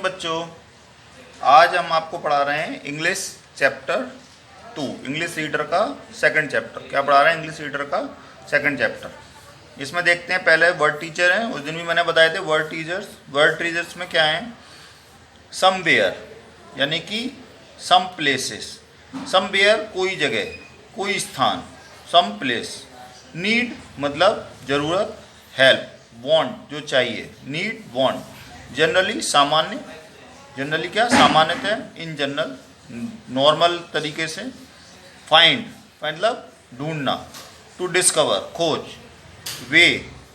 Morning बच्चों। आज हम आपको पढ़ा रहे हैं इंग्लिश चैप्टर 2, इंग्लिश रीडर का सेकंड चैप्टर। क्या पढ़ा रहे हैं? इंग्लिश रीडर का सेकंड चैप्टर। इसमें देखते हैं, पहले वर्ड टीचर हैं, उस दिन भी मैंने बताए थे वर्ड टीचर्स। वर्ड टीचर्स में क्या हैं? समवेयर यानी कि सम प्लेसेस, समवेयर कोई जगह, कोई स्थान, सम प्लेस। नीड मतलब ज़रूरत, हेल्प, वांट जो चाहिए, नीड वांट। जनरली सामान्य, जनरली क्या? सामान्यतः, इन जनरल, नॉर्मल तरीके से। फाइंड मतलब ढूंढना, टू डिस्कवर खोज। वे,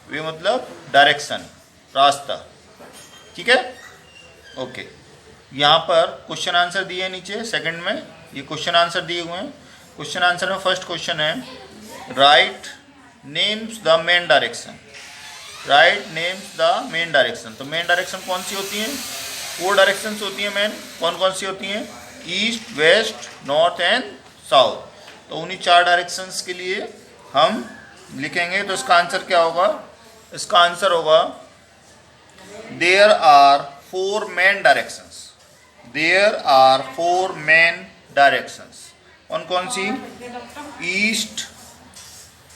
वे मतलब डायरेक्शन, रास्ता। ठीक है, ओके। यहाँ पर क्वेश्चन आंसर दिए हैं नीचे सेकंड में, ये क्वेश्चन आंसर दिए हुए हैं। क्वेश्चन आंसर में फर्स्ट क्वेश्चन है right names the main direction. Right names the main direction. तो मेन डायरेक्शन कौन सी होती हैं? 4 डायरेक्शंस होती हैं मेन। कौन कौन सी होती हैं? East, west, north and south. तो उन्हीं 4 डायरेक्शंस के लिए हम लिखेंगे। तो इसका आंसर क्या होगा? इसका आंसर होगा there are 4 main directions. There are 4 main directions. कौन कौन सी? ईस्ट,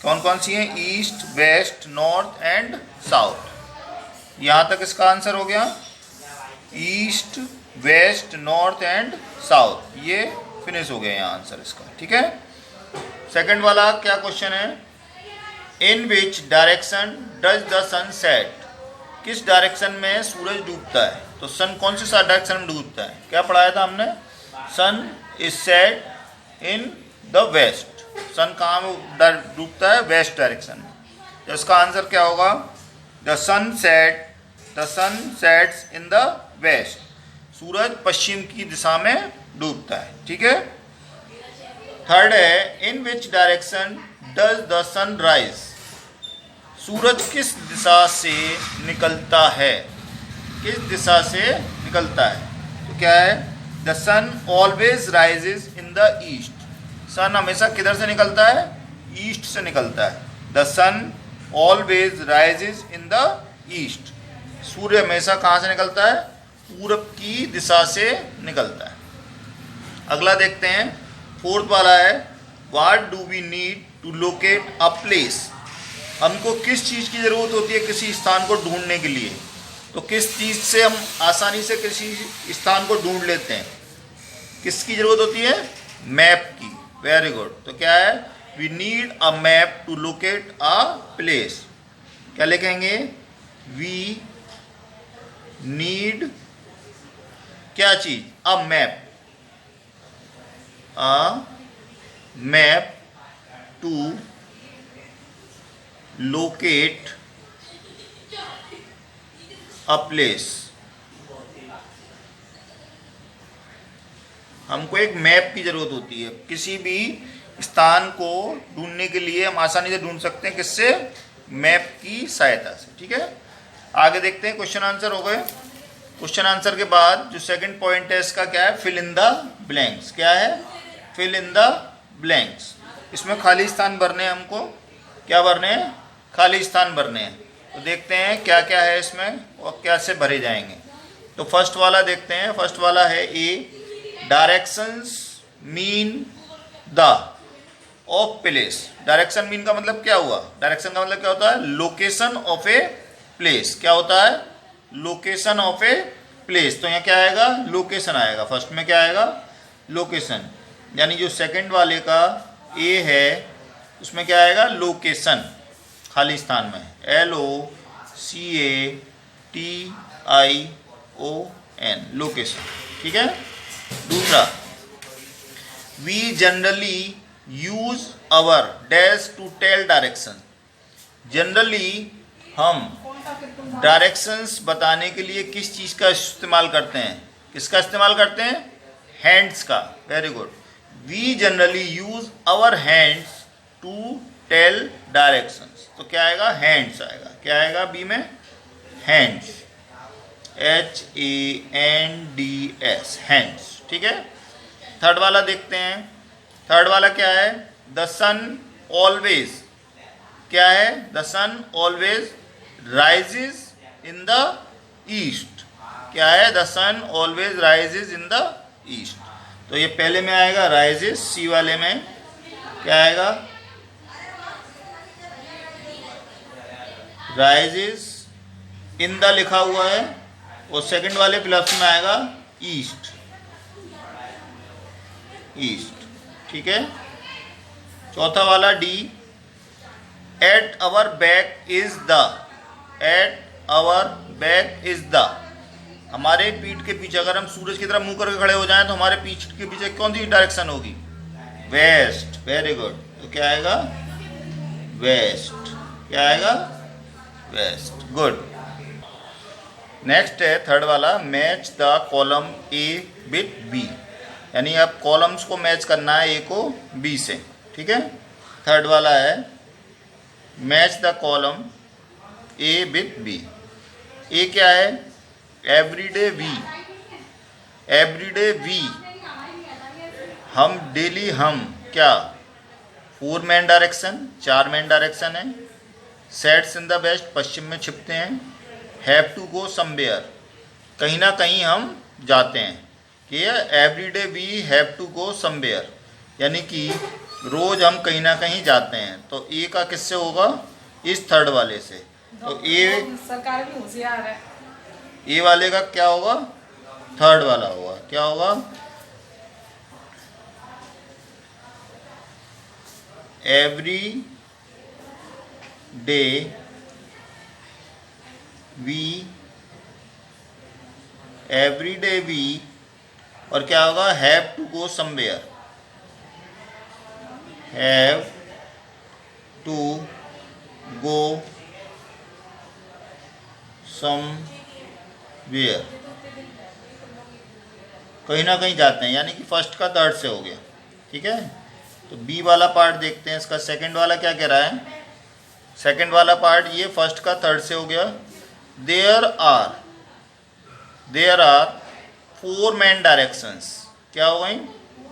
कौन कौन सी हैं? East, west, north and south. यहाँ तक इसका आंसर हो गया। East, west, north and south, ये फिनिश हो गया यहाँ आंसर इसका। ठीक है। सेकंड वाला क्या क्वेश्चन है? In which direction does the sun set. किस डायरेक्शन में सूरज डूबता है? तो सन कौन से डायरेक्शन में डूबता है? क्या पढ़ाया था हमने? Sun is set in the west. Sun कहाँ में डूबता है? वेस्ट डायरेक्शन में। तो इसका आंसर क्या होगा? The sun sets in the west. सूरज पश्चिम की दिशा में डूबता है। ठीक है। थर्ड है in which direction does the sun rise. सूरज किस दिशा से निकलता है? किस दिशा से निकलता है? तो क्या है? The sun always rises in the east. Sun हमेशा किधर से निकलता है? ईस्ट से निकलता है। The sun always rises in the east. सूर्य हमेशा कहाँ से निकलता है? पूरब की दिशा से निकलता है। अगला देखते हैं, फोर्थ वाला है what do we need to locate a place. हमको किस चीज़ की ज़रूरत होती है किसी स्थान को ढूंढने के लिए? तो किस चीज़ से हम आसानी से किसी स्थान को ढूंढ लेते हैं? किसकी ज़रूरत होती है? मैप की। Very good. तो क्या है? We need a map to locate a place. क्या लिखेंगे? वी नीड क्या चीज? A map. A map to locate a place. हमको एक मैप की जरूरत होती है। किसी भी स्थान को ढूंढने के लिए हम आसानी से ढूंढ सकते हैं। किससे? मैप की सहायता से। ठीक है। आगे देखते हैं, क्वेश्चन आंसर हो गए। क्वेश्चन आंसर के बाद जो सेकंड पॉइंट है इसका क्या है? Fill in the blanks. क्या है? Fill in the blanks. इसमें खाली स्थान भरने हैं हमको। क्या भरने हैं? खाली स्थान भरने हैं। तो देखते हैं क्या क्या है इसमें और कैसे भरे जाएंगे। तो फर्स्ट वाला देखते हैं। फर्स्ट वाला है A, directions mean the of place. Direction mean का मतलब क्या हुआ? डायरेक्शन का मतलब क्या होता है? Location of a place. क्या होता है? Location of a place. तो यहाँ क्या आएगा? लोकेशन आएगा। फर्स्ट में क्या आएगा? लोकेशन। यानी जो सेकंड वाले का ए है उसमें क्या आएगा? लोकेशन। खाली स्थान में LOCATION, लोकेशन। ठीक है। दूसरा, we generally use our dash to tell direction. Generally हम डायरेक्शंस बताने के लिए किस चीज़ का इस्तेमाल करते हैं? किसका इस्तेमाल करते हैं? हैंड्स का। Very good. We generally use our hands to tell directions. तो क्या आएगा? हैंड्स आएगा। क्या आएगा बी में? हैंड्स। HANDS, hands. ठीक है। थर्ड वाला देखते हैं। थर्ड वाला क्या है? The sun always. क्या है? The sun always rises in the east. क्या है, the sun always rises in the east. तो ये पहले में आएगा राइजेज, सी वाले में क्या आएगा, राइजेज इन द लिखा हुआ है, और सेकंड वाले प्लस में आएगा ईस्ट, ईस्ट, ठीक है। चौथा वाला D, at our back is the, at our back is the, हमारे पीठ के पीछे, अगर हम सूरज की तरफ मुंह करके खड़े हो जाएं तो हमारे पीठ के पीछे कौन सी डायरेक्शन होगी, वेस्ट, वेरी गुड। तो क्या आएगा, वेस्ट, क्या आएगा, वेस्ट, गुड। नेक्स्ट है थर्ड वाला, match the column A with B, यानी अब कॉलम्स को मैच करना है ए को बी से, ठीक है। थर्ड वाला है match the column A with B. A क्या है, एवरीडे वी, एवरीडे वी, हम डेली, हम क्या, 4 मैन डायरेक्शन, 4 मैन डायरेक्शन है। सेट्स इन द वेस्ट, पश्चिम में छिपते हैं। हैव टू गो समवेयर, कहीं ना कहीं हम जाते हैं, कि everyday we have to go somewhere, यानी कि रोज हम कहीं ना कहीं जाते हैं। तो ए का किससे होगा, इस थर्ड वाले से। तो ए, सरकार भी होशियार है, ए वाले का क्या होगा, थर्ड वाला होगा, क्या होगा, every day we, every day we, और क्या होगा, have to go somewhere, have to go somewhere, कहीं ना कहीं जाते हैं, यानी कि फर्स्ट का थर्ड से हो गया, ठीक है। तो बी वाला पार्ट देखते हैं, इसका सेकंड वाला क्या कह रहा है, सेकंड वाला पार्ट ये फर्स्ट का थर्ड से हो गया। देयर आर 4 मैन डायरेक्शंस, क्या हो गई,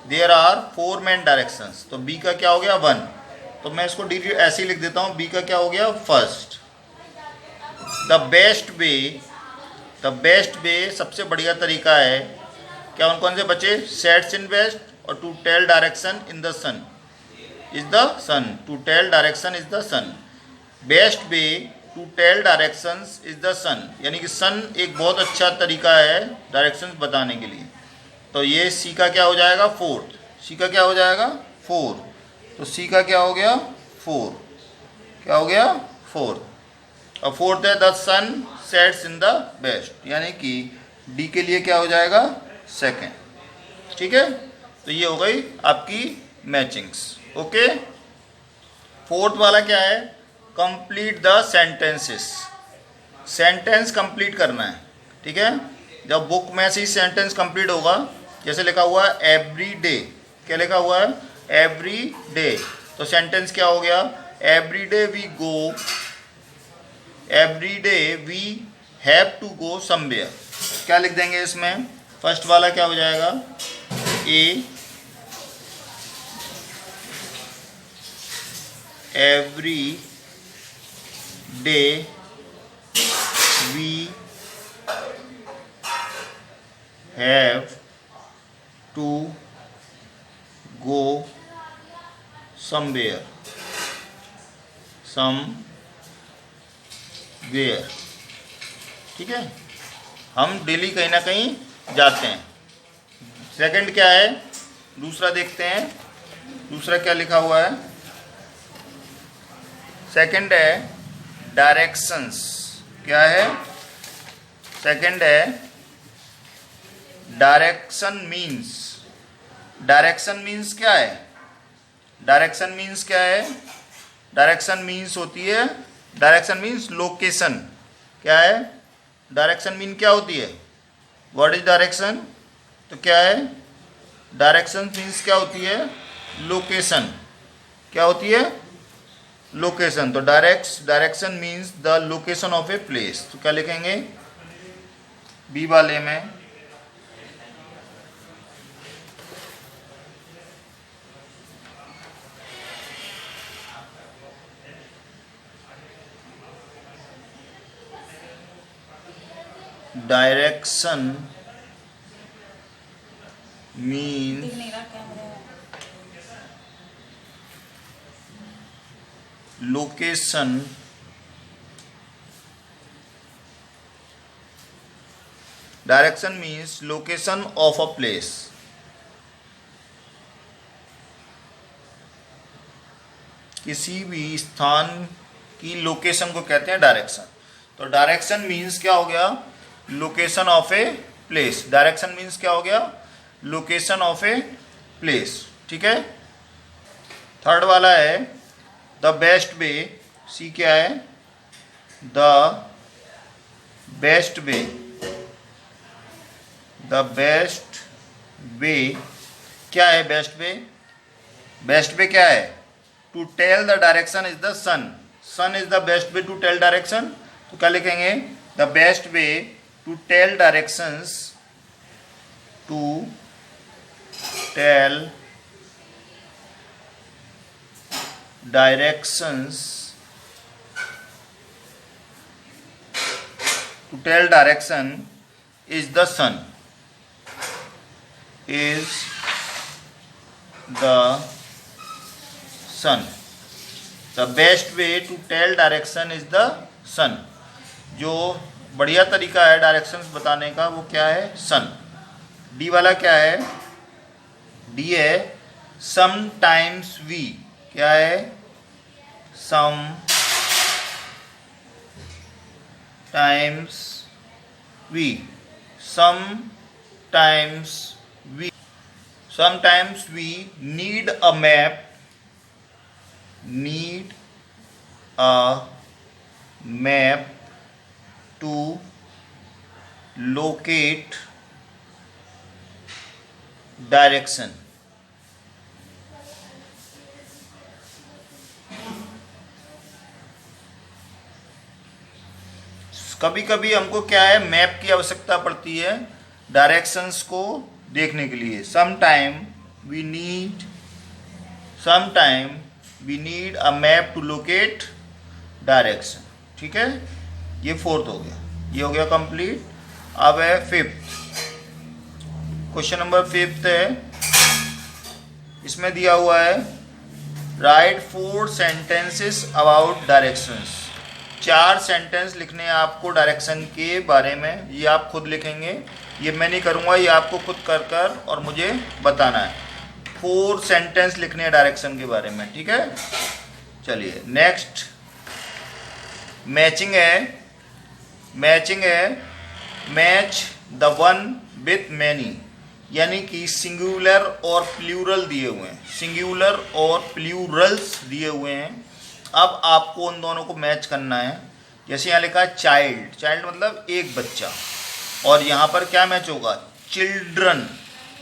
देयर आर 4 मैन डायरेक्शंस। तो बी का क्या हो गया, 1, तो मैं इसको डी ऐसे ही लिख देता हूँ, बी का क्या हो गया, फर्स्ट। द बेस्ट वे, सबसे बढ़िया तरीका है, क्या उन कौन से बचे, सेट्स इन वेस्ट, और to tell direction in the sun is the sun, to tell direction is the sun, best way to tell directions is the sun, यानी कि सन एक बहुत अच्छा तरीका है डायरेक्शंस बताने के लिए। तो ये सी का क्या हो जाएगा, फोर्थ, सी का क्या हो जाएगा, 4, तो सी का क्या हो गया, 4, क्या हो गया, 4। और फोर्थ है the sun sets in the west, यानी कि डी के लिए क्या हो जाएगा, सेकेंड, ठीक है। तो ये हो गई आपकी मैचिंग्स, ओके। फोर्थ वाला क्या है, complete the sentences, sentence complete करना है, ठीक है। जब बुक में से सेंटेंस कंप्लीट होगा, जैसे लिखा हुआ है एवरी डे, क्या लिखा हुआ है, एवरी डे, तो सेंटेंस क्या हो गया, every day we go, every day we have to go somewhere. क्या लिख देंगे इसमें, फर्स्ट वाला क्या हो जाएगा, A, every day we have to go somewhere, somewhere, ठीक है। हम डेली कहीं ना कहीं जाते हैं। सेकंड क्या है, दूसरा देखते हैं, दूसरा क्या लिखा हुआ है, सेकंड है डायरेक्शंस, क्या है, सेकंड है डायरेक्शन मीन्स, डायरेक्शन मीन्स क्या है, डायरेक्शन मीन्स क्या है, डायरेक्शन मीन्स होती है, डायरेक्शन मीन्स लोकेशन, क्या है, डायरेक्शन मीन क्या होती है, व्हाट इज डायरेक्शन, तो क्या है, डायरेक्शन मीन्स क्या होती है, लोकेशन, क्या होती है, लोकेशन। तो direction means the location of a place, तो क्या लिखेंगे बी वाले में, direction means location direction means location of a place. किसी भी स्थान की लोकेशन को कहते हैं डायरेक्शन। तो डायरेक्शन मीन्स क्या हो गया? Location of a place. Direction means क्या हो गया? Location of a place. ठीक है। थर्ड वाला है द बेस्ट वे। सी क्या है? The best way. The best way क्या है? बेस्ट वे, बेस्ट वे क्या है? To tell the direction is the sun. Sun is the best way to tell direction. तो क्या लिखेंगे? The best way to tell directions, to tell directions, to tell direction is the sun, is the sun. The best way to tell direction is the sun. जो बढ़िया तरीका है directions बताने का वो क्या है? सन। डी वाला क्या है? डी है sometimes we। क्या है? sometimes we। sometimes we need a map, to locate direction। कभी कभी हमको क्या है? मैप की आवश्यकता पड़ती है डायरेक्शंस को देखने के लिए। sometime we need a map to locate direction। ठीक है। ये फोर्थ हो गया, ये हो गया कंप्लीट। अब है फिफ्थ। क्वेश्चन नंबर फिफ्थ है, इसमें दिया हुआ है right 4 sentences about directions. 4 sentence लिखने हैं आपको डायरेक्शन के बारे में। ये आप खुद लिखेंगे, ये मैं नहीं करूँगा, ये आपको खुद कर और मुझे बताना है। 4 सेंटेंस लिखने हैं डायरेक्शन के बारे में। ठीक है। चलिए नेक्स्ट मैचिंग है। Match the one with many, यानी कि सिंगुलर और प्लूरल दिए हुए हैं। सिंगुलर और प्लूरल्स दिए हुए हैं। अब आपको उन दोनों को मैच करना है। जैसे यहाँ लिखा है चाइल्ड, चाइल्ड मतलब एक बच्चा, और यहाँ पर क्या मैच होगा? चिल्ड्रन,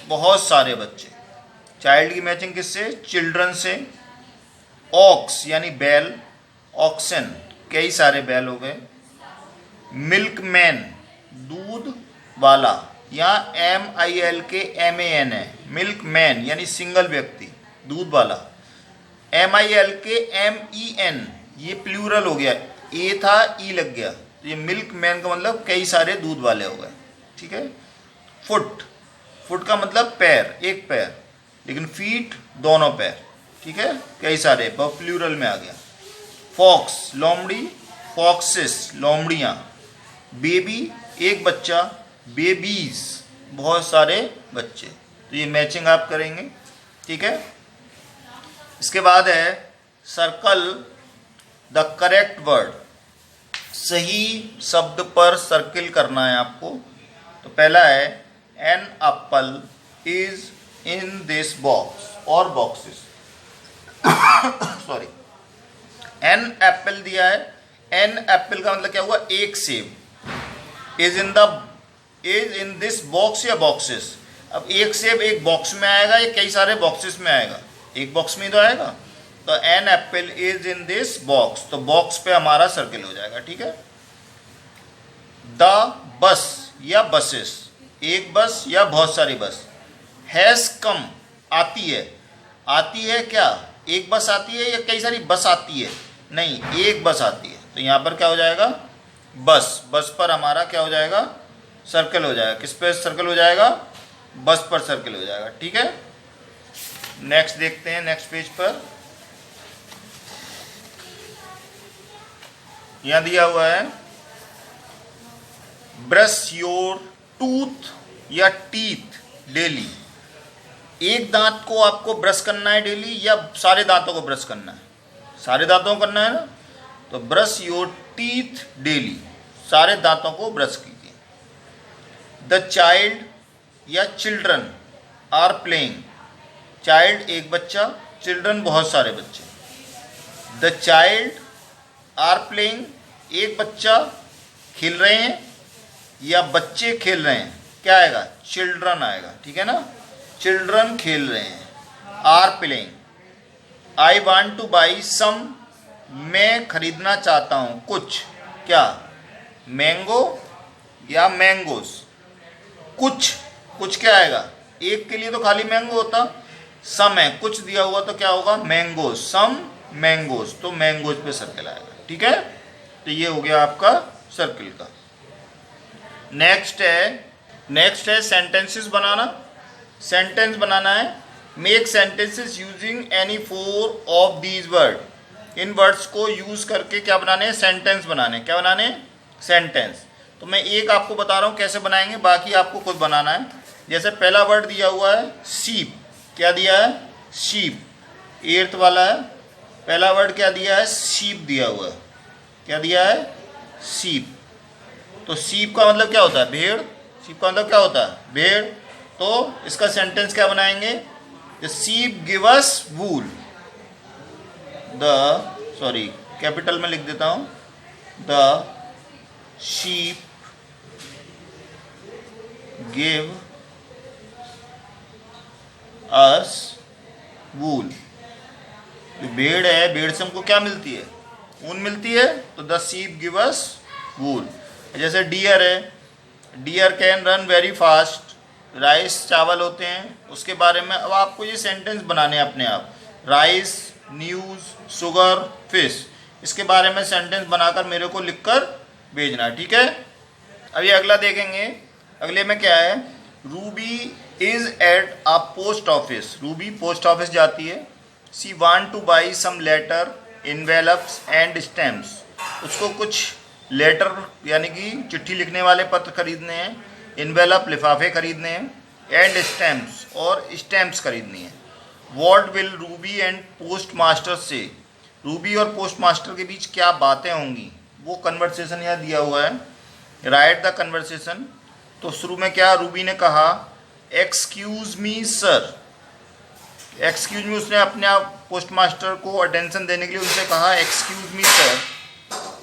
बहुत सारे बच्चे। चाइल्ड की मैचिंग किससे? चिल्ड्रन से। ऑक्स यानी बैल, ऑक्सन कई सारे बैल हो गए। मिल्कमैन दूध वाला, यहाँ MILKMAN है। मिल्कमैन यानी सिंगल व्यक्ति, दूध वाला। MILKMEN ये प्लूरल हो गया, ए था ई लग गया, तो ये मिल्कमैन का मतलब कई सारे दूध वाले हो गए। ठीक है। फुट का मतलब पैर, एक पैर, लेकिन फीट दोनों पैर। ठीक है। कई सारे, प्लूरल में आ गया। फॉक्स लोमड़ी, फॉक्सेस लोमड़ियाँ। बेबी एक बच्चा, बेबीज बहुत सारे बच्चे। तो ये मैचिंग आप करेंगे। ठीक है। इसके बाद है सर्कल द करेक्ट वर्ड। सही शब्द पर सर्किल करना है आपको। तो पहला है an apple is in this box और बॉक्सेस। सॉरी, एन एप्पल दिया है। एन एप्पल का मतलब क्या हुआ? एक सेब। इज इन दिस बॉक्स या बॉक्सेस। अब एक सेब एक बॉक्स में आएगा या कई सारे बॉक्सेस में आएगा? एक बॉक्स में ही तो आएगा। तो an apple is in this box, तो बॉक्स पे हमारा सर्किल हो जाएगा। ठीक है। द बस या बसेस, एक बस या बहुत सारी बस। हैज कम आती है। आती है क्या? एक बस आती है या कई सारी बस आती है? नहीं, एक बस आती है। तो यहाँ पर क्या हो जाएगा? बस। बस पर हमारा क्या हो जाएगा? सर्कल हो जाएगा। किस पे सर्कल हो जाएगा? बस पर सर्कल हो जाएगा। ठीक है, नेक्स्ट देखते हैं, नेक्स्ट पेज पर यहां दिया हुआ है ब्रश योर टूथ या टीथ डेली। एक दांत को आपको ब्रश करना है डेली या सारे दांतों को ब्रश करना है? सारे दांतों को करना है ना, तो ब्रश योर टीथ डेली, सारे दांतों को ब्रश कीजिए। द चाइल्ड या चिल्ड्रन आर प्लेइंग, चाइल्ड एक बच्चा, चिल्ड्रन बहुत सारे बच्चे। द चाइल्ड आर प्लेइंग, एक बच्चा खेल रहे हैं या बच्चे खेल रहे हैं, क्या आएगा? चिल्ड्रन आएगा। ठीक है ना, चिल्ड्रन खेल रहे हैं, are playing. I want to buy some, मैं खरीदना चाहता हूं कुछ, क्या? मैंगो या मैंगोस, कुछ, कुछ क्या आएगा? एक के लिए तो खाली मैंगो होता, सम है, कुछ दिया हुआ तो क्या होगा? मैंगोस, सम मैंगोस, तो मैंगोस पे सर्कल आएगा। ठीक है, तो ये हो गया आपका सर्कल का। नेक्स्ट है सेंटेंसेस बनाना। सेंटेंस बनाना है, make sentences using any 4 of these word. In words को यूज करके क्या बनाने हैं? सेंटेंस बनाने। क्या बनाने? सेंटेंस। तो मैं एक आपको बता रहा हूँ कैसे बनाएंगे, बाकी आपको खुद बनाना है। जैसे पहला वर्ड दिया हुआ है शीप, क्या दिया है? शीप, 8th वाला है। पहला वर्ड क्या दिया है? शीप दिया हुआ है। क्या दिया है? शीप। तो शीप का मतलब क्या होता है? भेड़। शीप का मतलब क्या होता है? भेड़। तो इसका सेंटेंस क्या बनाएंगे? The sheep give us wool. Sorry capital में लिख देता हूं, द शीप गिव अस वूल। जो भेड़ है, भेड़ से हमको क्या मिलती है? ऊन मिलती है, तो the sheep give us wool. जैसे डियर है, deer can run very fast, rice चावल होते हैं, उसके बारे में अब आपको ये सेंटेंस बनाने हैं अपने आप। राइस, न्यूज़, शुगर, फिश, इसके बारे में सेंटेंस बनाकर मेरे को लिखकर भेजना है। ठीक है, अभी अगला देखेंगे। अगले में क्या है? Ruby is at a post office. Ruby post office जाती है। She want to buy some letter, envelopes and stamps. उसको कुछ लेटर यानी कि चिट्ठी लिखने वाले पत्र खरीदने हैं, इनवेलप लिफाफे खरीदने हैं, एंड स्टैम्प्स और स्टैम्प्स खरीदनी है। What will Ruby and post master से? रूबी और पोस्ट मास्टर के बीच क्या बातें होंगी? वो कन्वर्सेशन यहाँ दिया हुआ है, राइट द कन्वर्सेशन। तो शुरू में क्या रूबी ने कहा? Excuse me sir. Excuse me, उसने अपने आप पोस्ट मास्टर को अटेंशन देने के लिए उनसे कहा excuse me sir.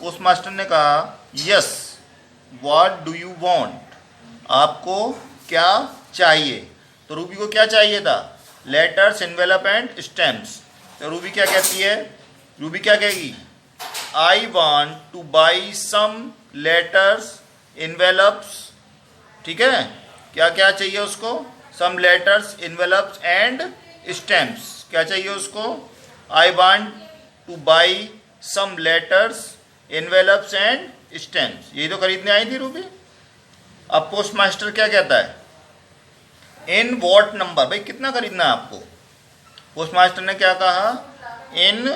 Post master ने कहा yes, what do you want? आपको क्या चाहिए? तो रूबी को क्या चाहिए था? Letters, envelope and stamps. तो रूबी क्या कहती है? रूबी क्या कहेगी? I want to buy some letters, envelopes. ठीक है, क्या क्या चाहिए उसको? Some letters, envelopes and stamps. क्या चाहिए उसको? I want to buy some letters, envelopes and stamps. यही तो खरीदने आई थी रूबी। अब पोस्ट मास्टर क्या कहता है? In what number? भाई कितना खरीदना है आपको? पोस्ट मास्टर ने क्या कहा? इन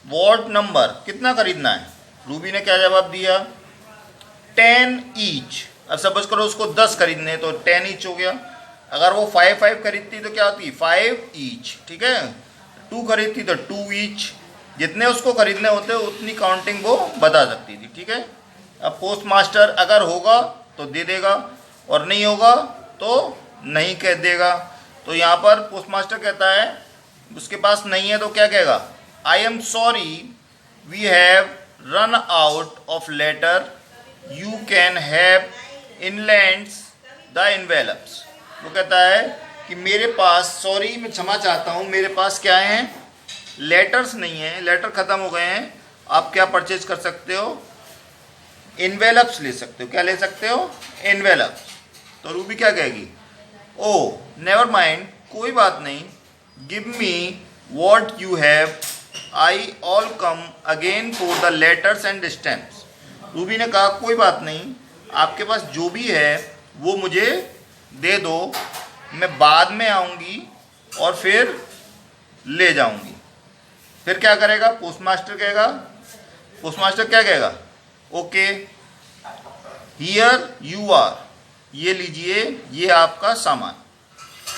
व्हाट नंबर, कितना खरीदना है? रूबी ने क्या जवाब दिया? 10 ईच। अब सपोज करो उसको 10 खरीदने, तो 10 ईच हो गया। अगर वो 5 खरीदती तो क्या होती? 5 ईच। ठीक है, 2 खरीदती तो 2 ईच। जितने उसको खरीदने होते उतनी काउंटिंग वो बता सकती थी। ठीक है, अब पोस्ट मास्टर अगर होगा तो दे देगा और नहीं होगा तो नहीं कह देगा। तो यहाँ पर पोस्ट मास्टर कहता है, उसके पास नहीं है तो क्या कहेगा? I am sorry, we have run out of letter, you can have inlands the envelopes. वो कहता है कि मेरे पास, सॉरी मैं क्षमा चाहता हूँ, मेरे पास क्या है? लेटर्स नहीं है, लेटर ख़त्म हो गए हैं। आप क्या परचेज कर सकते हो? इनवेलप्स ले सकते हो। क्या ले सकते हो? इनवेलप्स। तो रूबी क्या कहेगी? ओ नेवर माइंड, कोई बात नहीं, give me what you have, I all come again for the letters and stamps. Ruby ने कहा कोई बात नहीं, आपके पास जो भी है वो मुझे दे दो, मैं बाद में आऊँगी और फिर ले जाऊँगी। फिर क्या करेगा पोस्टमास्टर कहेगा, पोस्टमास्टर क्या कहेगा, ओके हियर यू आर, ये लीजिए ये आपका सामान।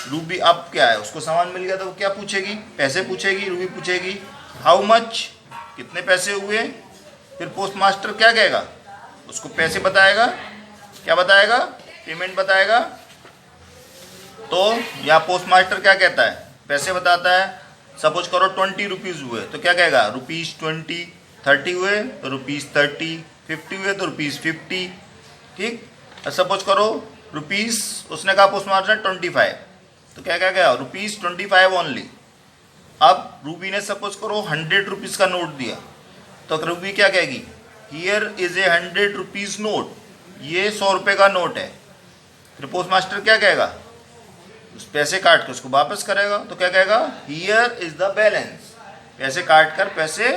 रूबी अब क्या है, उसको सामान मिल गया तो वो क्या पूछेगी, पैसे पूछेगी। रूबी पूछेगी हाउ मच, कितने पैसे हुए। फिर पोस्टमास्टर क्या कहेगा, उसको पैसे बताएगा, क्या बताएगा, पेमेंट बताएगा। तो यहाँ पोस्टमास्टर क्या कहता है, पैसे बताता है। सपोज करो 20 रुपीज़ हुए तो क्या कहेगा, ₹20, 30 हुए तो ₹30, 50 हुए तो ₹50। ठीक, सपोज करो रुपीज़, उसने कहा पोस्टमास्टर 25, तो क्या क्या गया, ₹25 ओनली। अब रूबी ने सपोज करो 100 रुपीज़ का नोट दिया, तो रूबी क्या कहेगी, here is a 100 rupees note, ये 100 रुपये का नोट है। फिर पोस्टमास्टर क्या कहेगा, उस पैसे काट कर उसको वापस करेगा, तो क्या कहेगा, हियर इज द बैलेंस, पैसे काट कर पैसे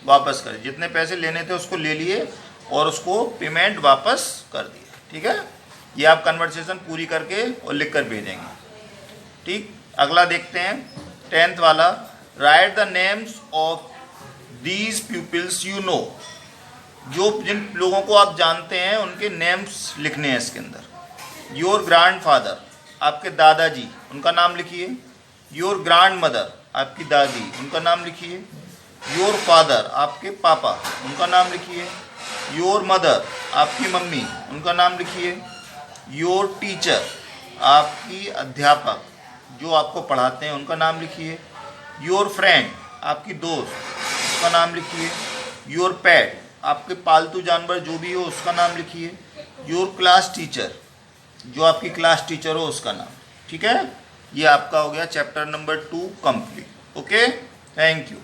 वापस करे, जितने पैसे लेने थे उसको ले लिए और उसको पेमेंट वापस कर दिए। ठीक है, ये आप कन्वर्सेशन पूरी करके और लिख कर भेजेंगे। ठीक, अगला देखते हैं 10th वाला, write the names of these peoples you know, जो जिन लोगों को आप जानते हैं उनके नेम्स लिखने हैं इसके अंदर। योर ग्रैंड फादर, आपके दादाजी, उनका नाम लिखिए। योर ग्रैंड मदर, आपकी दादी, उनका नाम लिखिए। योर फादर, आपके पापा, उनका नाम लिखिए। योर मदर, आपकी मम्मी, उनका नाम लिखिए। योर टीचर, आपकी अध्यापक जो आपको पढ़ाते हैं उनका नाम लिखिए। योर फ्रेंड, आपकी दोस्त, उसका नाम लिखिए। योर पेट, आपके पालतू जानवर जो भी हो उसका नाम लिखिए। योर क्लास टीचर, जो आपकी क्लास टीचर हो उसका नाम। ठीक है, ये आपका हो गया chapter number 2 complete. Okay, thank you.